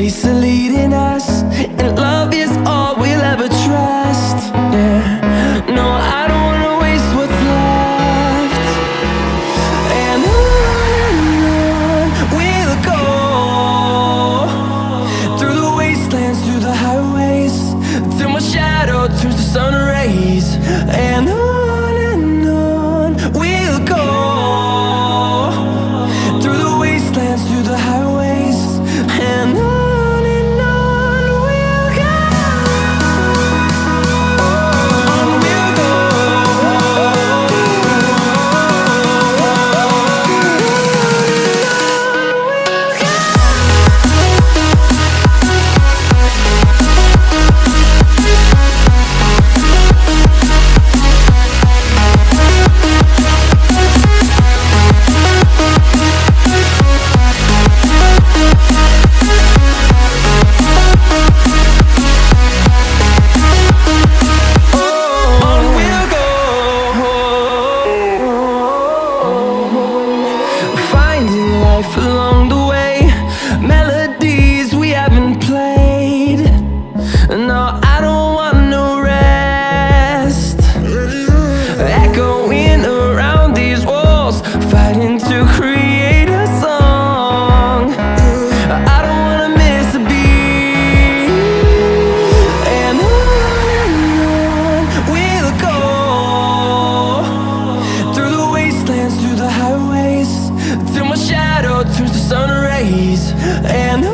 grace of leading us, and love is all we'll ever trust. Yeah, no, I don't wanna waste what's left. And on we'll go, through the wastelands, through the highways, till my shadow turns to sun rays. And on we'll go, through the wastelands, through the highways, and on we'll go. On we'll go. Finding life along the way, melodies we haven't played. No, I don't want no rest. Echoing around these walls, fighting to create a song. I don't wanna miss a beat. And on we'll go, through the wastelands, through the highways, till my shadow turns to sun rays. And